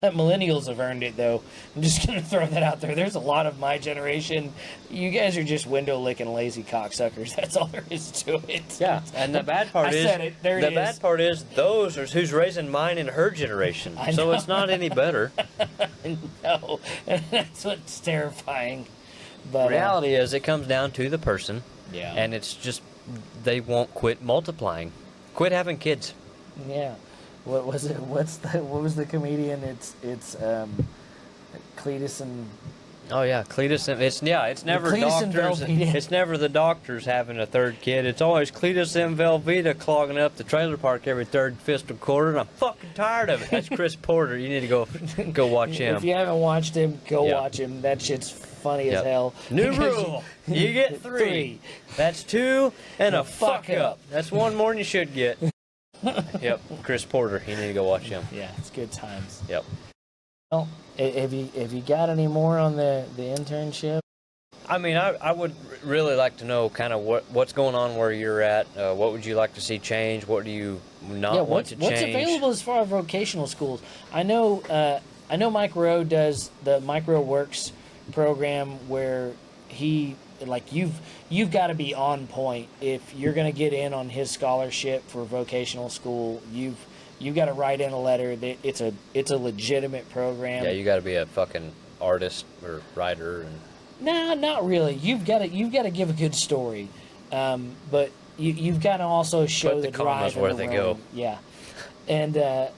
that millennials have earned it though. I'm just gonna throw that out there. There's a lot of my generation. You guys are just window licking lazy cocksuckers. That's all there is to it.
Yeah, and the bad part is
said it. There it is.
bad part is those are who's raising mine and her generation.
I
So
know.
it's not any better.
No, that's what's terrifying. But
Reality is it comes down to the person.
Yeah.
And it's just they won't quit multiplying. Quit having kids.
yeah. What was it? What was the comedian? It's Cletus and.
Oh yeah, Cletus and it's never
Cletus and
doctors.
Velveeta.
It's never the doctors having a third kid. It's always Cletus and Velveeta clogging up the trailer park every third fiscal quarter. And I'm fucking tired of it. That's Chris Porter. You need to go watch him.
If you haven't watched him, go
Yep.
watch him. That shit's funny as
Yep.
hell.
New
Because
rule. You get three. That's two and a fuck up. That's one more than you should get. Yep, Chris Porter. You need to go watch him.
Yeah, it's good times.
Yep.
Well, have you got any more on the internship?
I mean, I would really like to know kind of what's going on where you're at. What would you like to see change? What do you not want to change?
What's available as far as vocational schools? I know Mike Rowe does the Micro Works program where you've got to be on point if you're going to get in on his scholarship for vocational school. You've got to write in a letter that it's a legitimate program.
Yeah, you got to be a fucking artist or writer.
No, not really. You've got to give a good story, but you've got to also show
Put the commas
drive and
where
the
they go.
roam. Yeah, and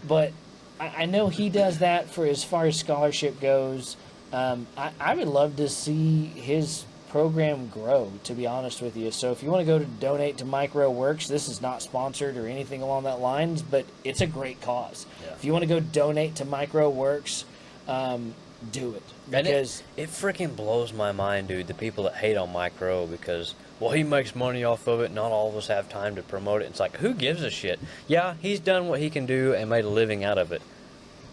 but I know he does that for as far as scholarship goes. I would love to see his program grow, to be honest with you. So if you want to go to donate to Micro Works, this is not sponsored or anything along that lines, but it's a great cause.
Yeah.
If you want to go donate to Micro Works, do it. Because
it freaking blows my mind, dude, the people that hate on Micro because, well, he makes money off of it. Not all of us have time to promote it. It's like, who gives a shit? Yeah, he's done what he can do and made a living out of it.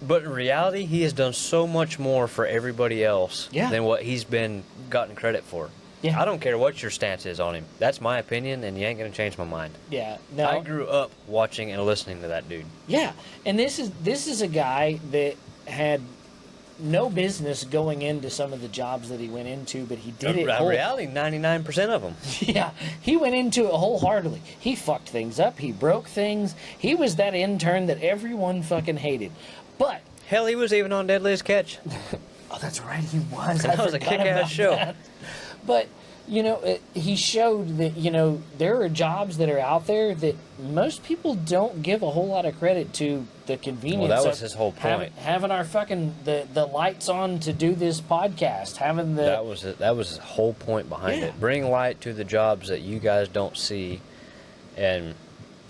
But in reality, he has done so much more for everybody else than what he's been gotten credit for. Yeah. I don't care what your stance is on him. That's my opinion, and you ain't going to change my mind.
Yeah. No.
I grew up watching and listening to that dude.
Yeah. And this is a guy that had no business going into some of the jobs that he went into, but he did it.
In reality, 99% of them.
Yeah, he went into it wholeheartedly. He fucked things up. He broke things. He was that intern that everyone fucking hated. But
hell, he was even on Deadliest Catch.
oh, that's right, he was.
That was a kick-ass show.
That. But He showed that, there are jobs that are out there that most people don't give a whole lot of credit to the convenience.
Well, that was
of
his whole point.
Having our fucking, the lights on to do this podcast, having the...
That was his whole point behind it. Bring light to the jobs that you guys don't see. And,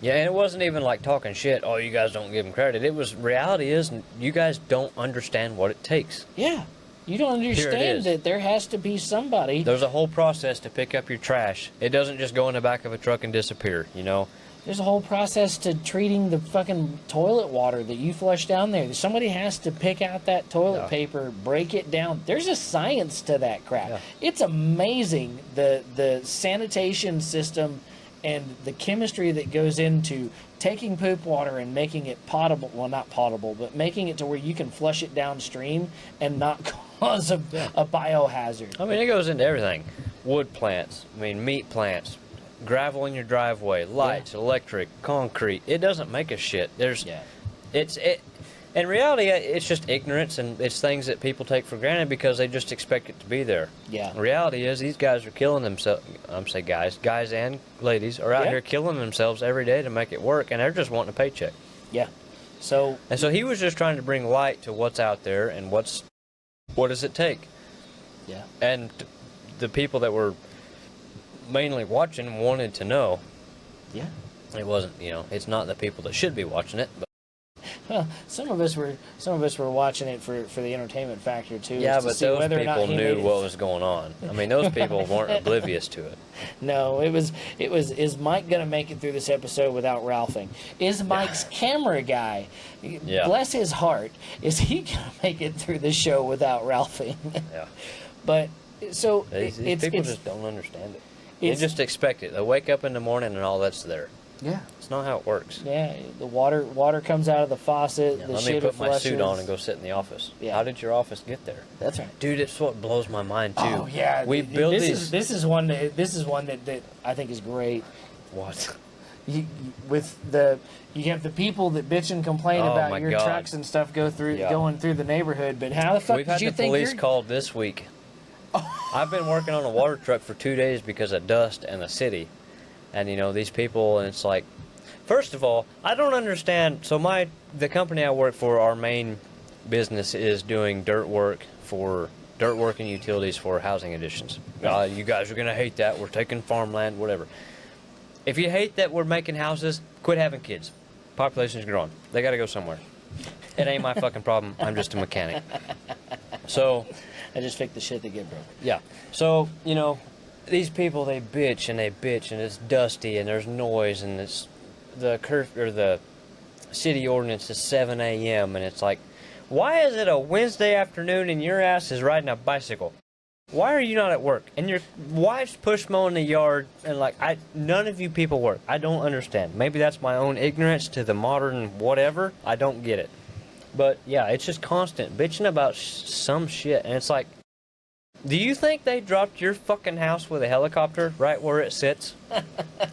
yeah, and it wasn't even like talking shit, oh, you guys don't give them credit. It was, reality is, you guys don't understand what it takes.
Yeah. You don't understand that there has to be somebody.
There's a whole process to pick up your trash. It doesn't just go in the back of a truck and disappear,
There's a whole process to treating the fucking toilet water that you flush down there. Somebody has to pick out that toilet paper, break it down. There's a science to that crap.
Yeah.
It's amazing the sanitation system and the chemistry that goes into taking poop water and making it potable. Well, not potable, but making it to where you can flush it downstream and not cause a biohazard.
I mean, it goes into everything. Wood plants, meat plants, gravel in your driveway, lights, electric, concrete. It doesn't make a shit. In reality, it's just ignorance, and it's things that people take for granted because they just expect it to be there.
Yeah.
The reality is these guys are killing themselves. I'm saying guys and ladies are out here killing themselves every day to make it work, and they're just wanting a paycheck.
Yeah. So
he was just trying to bring light to what's out there and what does it take.
Yeah.
And the people that were mainly watching wanted to know.
Yeah.
It wasn't, it's not the people that should be watching it, but
well, some of us were watching it for the entertainment factor too.
Yeah,
to
but
see
those
whether or not
people
he
knew
made
what was going on. I mean, those people weren't oblivious to it.
No, it was. Is Mike gonna make it through this episode without Ralphing? Is Mike's camera guy, bless his heart, is he gonna make it through the show without Ralphing?
Yeah.
But so
these people just don't understand it. They just expect it. They wake up in the morning and all that's there.
Yeah.
It's not how it works.
Yeah, the water comes out of the faucet.
Yeah,
the
let me put my suit on and go sit in the office. Yeah. How did your office get there?
That's right,
dude. It's what blows my mind too.
Oh yeah,
we built these.
This is one that I think is great.
What?
You have the people that bitch and complain about your trucks and stuff going through the neighborhood, but how the fuck
We've had the police called this week. I've been working on a water truck for 2 days because of dust and the city. And these people, and it's like, first of all, I don't understand. So the company I work for, our main business is doing dirt work and utilities for housing additions. You guys are gonna hate that. We're taking farmland, whatever. If you hate that we're making houses, quit having kids. Population's growing. They gotta go somewhere. It ain't my fucking problem. I'm just a mechanic. So
I just fix the shit that get broke.
Yeah. So these people, they bitch and it's dusty and there's noise and it's the city ordinance is 7 a.m. and it's like, why is it a Wednesday afternoon and your ass is riding a bicycle? Why are you not at work? And your wife's push mowing the yard and none of you people work. I don't understand. Maybe that's my own ignorance to the modern whatever. I don't get it. But yeah, it's just constant bitching about some shit, and it's like, do you think they dropped your fucking house with a helicopter right where it sits?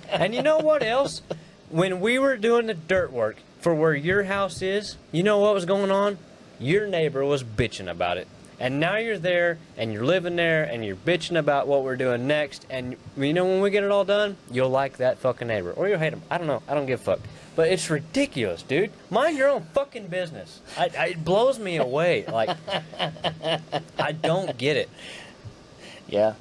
And you know what else? When we were doing the dirt work for where your house is, you know what was going on? Your neighbor was bitching about it. And now you're there, and you're living there, and you're bitching about what we're doing next, and when we get it all done, you'll like that fucking neighbor. Or you'll hate him. I don't know. I don't give a fuck. But it's ridiculous, dude. Mind your own fucking business. It blows me away. I don't get it.
Yeah.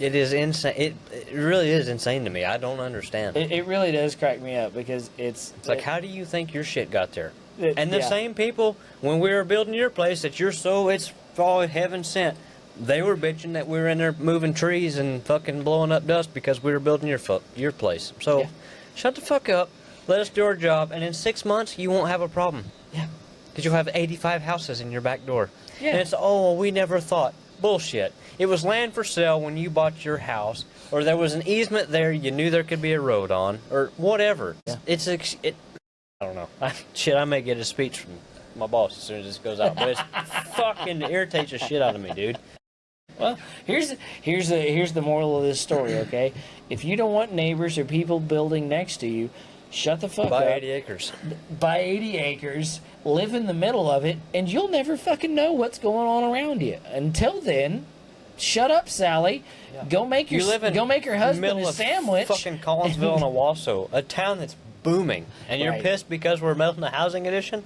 It is insane. It really is insane to me. I don't understand.
It really does crack me up because it's
like, how do you think your shit got there? And the same people, when we were building your place, it's all heaven sent. They were bitching that we were in there moving trees and fucking blowing up dust because we were building your place. So, shut the fuck up. Let us do our job, and in 6 months, you won't have a problem.
Yeah.
Because you'll have 85 houses in your back door.
Yeah.
And it's, we never thought. Bullshit. It was land for sale when you bought your house, or there was an easement there you knew there could be a road on, or whatever. Yeah. I don't know. I may get a speech from my boss as soon as this goes out, but it fucking irritates the shit out of me, dude.
Well, here's the moral of this story, okay? If you don't want neighbors or people building next to you, shut the fuck up.
Buy 80 acres.
Buy 80 acres, live in the middle of it, and you'll never fucking know what's going on around you. Until then, Shut up, Sally.
Yeah.
Go make
You live in
go make your husband
middle
a
of
sandwich.
fucking Collinsville and Owasso, a town that's booming, and you're
Right.
pissed because we're building a housing addition?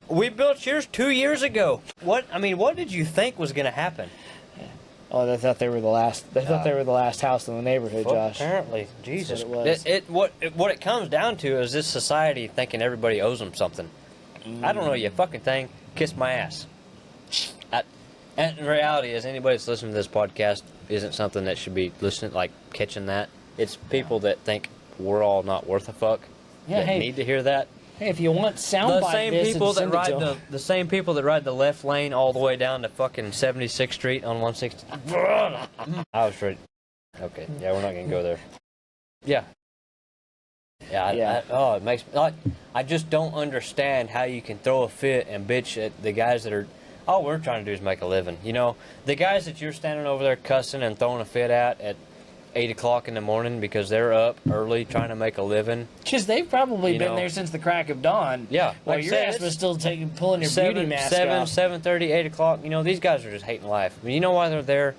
We built yours 2 years ago. What did you think was going to happen?
Oh, they thought they were the last. They thought they were the last house in the neighborhood,
Well,
Josh.
apparently, Jesus.
That's what it was.
What it comes down to is this society thinking everybody owes them something. I don't know you fucking thing. Kiss my ass. And the reality is, anybody that's listening to this podcast isn't something that should be listening, like catching that. It's people that think we're all not worth a fuck.
Yeah,
that
hey.
need to hear that.
Hey, if you want soundbite
The same
this,
people
and
that
send it
ride
to 'em.
the same people that ride the left lane all the way down to fucking 76th Street on 160. I was ready. Okay, yeah, we're not gonna go there. Yeah. Yeah. It makes me like. I just don't understand how you can throw a fit and bitch at the guys that are. All we're trying to do is make a living. You know, the guys that you're standing over there cussing and throwing a fit at 8 o'clock in the morning because they're up early trying to make a living.
Because they've probably
You
been
know.
there since the crack of dawn.
Yeah,
While
like I
your
said,
ass
it's
was still pulling your beauty mask off.
7:30, 8 o'clock. You know, these guys are just hating life. I mean, you know why they're there?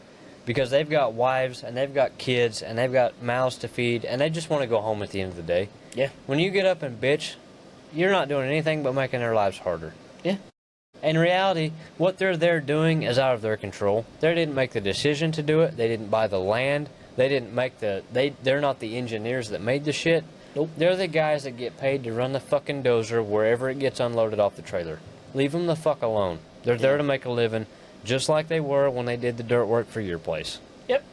Because they've got wives and they've got kids and they've got mouths to feed and they just want to go home at the end of the day.
Yeah.
When you get up and bitch, you're not doing anything but making their lives harder.
Yeah.
In reality, what they're there doing is out of their control. They didn't make the decision to do it. They didn't buy the land. They didn't make they're not the engineers that made the shit.
Nope.
They're the guys that get paid to run the fucking dozer wherever it gets unloaded off the trailer. Leave them the fuck alone. They're there to make a living, just like they were when they did the dirt work for your place.
Yep.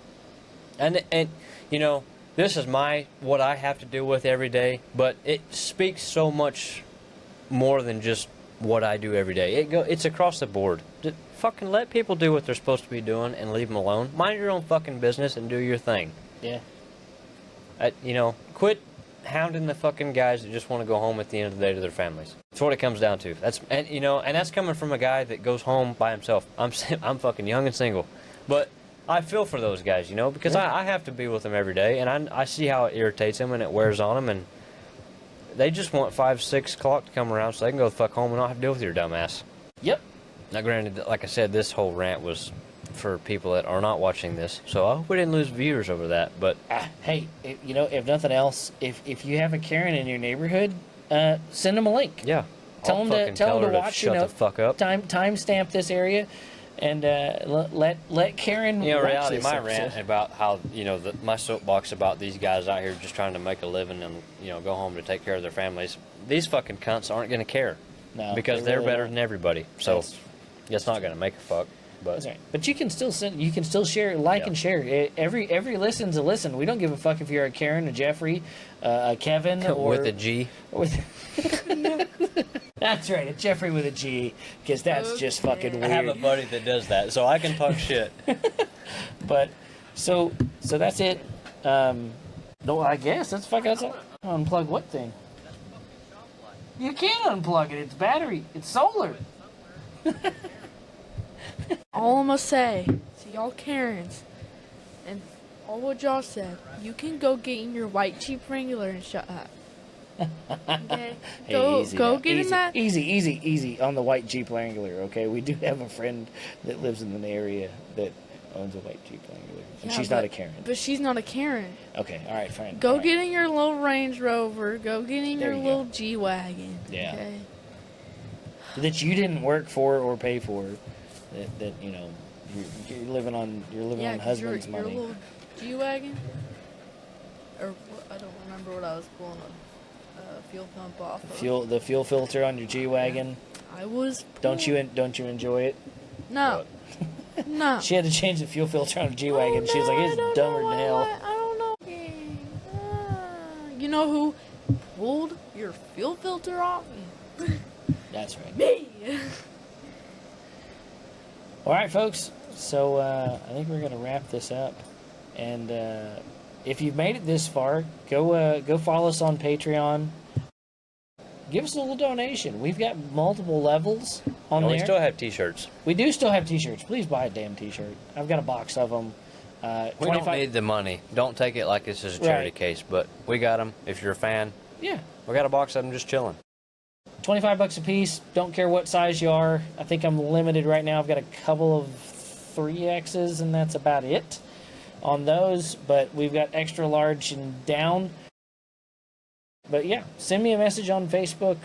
And you know, this is what I have to deal with every day, but it speaks so much more than just what I do every day. It's across the board. Just fucking let people do what they're supposed to be doing and leave them alone. Mind your own fucking business and do your thing.
Yeah.
You know, quit hounding the fucking guys that just want to go home at the end of the day to their families. That's what it comes down to. And that's coming from a guy that goes home by himself. I'm fucking young and single, but I feel for those guys, you know, because I have to be with them every day, and I see how it irritates them and it wears on them, and they just want 5, 6 o'clock to come around so they can go the fuck home and not have to deal with your dumbass.
Yep.
Now, granted, like I said, this whole rant was for people that are not watching this, so I hope we didn't lose viewers over that. But
Hey, you know, if nothing else, if you have a Karen in your neighborhood, send them a link.
yeah,
Tell
I'll
them
fucking
to
her
watch.
shut the fuck up.
Timestamp this area, and let Karen.
You know,
watch
reality,
this
my
episode.
rant about how, you know, my soapbox about these guys out here just trying to make a living and, you know, go home to take care of their families. These fucking cunts aren't going to care.
No,
because
they
they're
really
better
aren't.
than everybody. So
That's-
it's not going to make a fuck. But
That's right. But you can still send. You can still share, like, and share. Every listen's a listen. We don't give a fuck if you're a Karen, a Jeffrey, a Kevin, or
with a G.
With, that's right, a Jeffrey with a G, because that's just fucking weird.
I have a buddy that does that, so I can talk shit.
But so that's it. No, I guess that's unplug what thing? You can't unplug it. It's battery. It's solar.
All I'm gonna say to y'all Karens, and all what y'all said, you can go get in your white Jeep Wrangler and shut up. Okay?
Hey, easy
Go
now.
get in that.
Easy on the white Jeep Wrangler. Okay, we do have a friend that lives in the area that owns a white Jeep Wrangler, and
Yeah,
she's not a Karen.
But she's not a Karen.
Okay, all right, fine.
Go
all right.
get in your little Range Rover. Go get in
There
your
you
little
go.
G-Wagon.
Yeah.
Okay?
that you didn't work for or pay for. That you know you're living on on
'cause
husband's
your
money.
little G-Wagon, or I don't remember what I was pulling a fuel pump off of.
The fuel filter on your G-Wagon.
I was.
Don't you enjoy it?
No. No.
She had to change the fuel filter on her G-Wagon. She was like, it's dumber than hell.
I don't know. You know who pulled your fuel filter off?
That's right.
Me.
All right, folks. So I think we're gonna wrap this up. And if you've made it this far, go follow us on Patreon. Give us a little donation. We've got multiple levels on there.
We still have T-shirts.
We do still have T-shirts. Please buy a damn T-shirt. I've got a box of them.
We don't need the money. Don't take it like this is a charity
Right.
case, but we got them. If you're a fan,
Yeah,
we got a box of them just chilling.
$25 a piece. Don't care what size you are. I think I'm limited right now. I've got a couple of 3Xs, and that's about it on those. But we've got extra large and down. But yeah, send me a message on Facebook,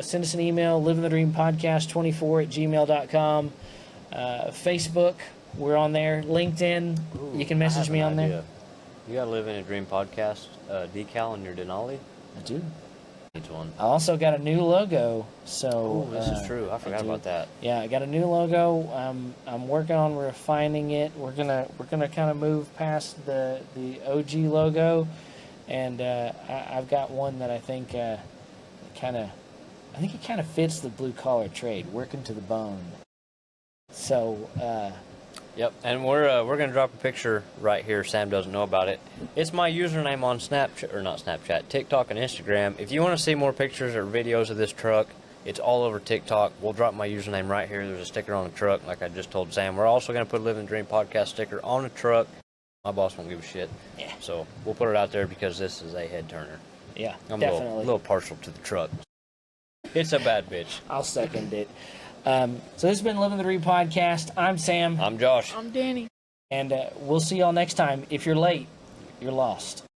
send us an email, livingthedreampodcast24@gmail.com. Facebook, we're on there. LinkedIn, you can message me on there.
You got Living a Dream podcast decal on your Denali?
I do.
Needs one.
I also got a new logo. So
this is true. I forgot about that.
Yeah, I got a new logo. I'm working on refining it. We're gonna kind of move past the OG logo, and I've got one that I think it kind of fits the blue collar trade, working to the bone. So.
Yep, and we're gonna drop a picture right here. Sam doesn't know about it. It's my username on Snapchat, or not Snapchat, TikTok and Instagram. If you want to see more pictures or videos of this truck, it's all over TikTok. We'll drop my username right here. There's a sticker on the truck, like I just told Sam. We're also gonna put a Living Dream podcast sticker on the truck. My boss won't give a shit.
Yeah.
So we'll put it out there because this is a head turner.
Yeah,
I'm
definitely.
a little partial to the truck. It's a bad bitch.
I'll second it. So this has been Living the Dream podcast. I'm Sam.
I'm Josh.
I'm Danny.
And we'll see y'all next time. If you're late, you're lost.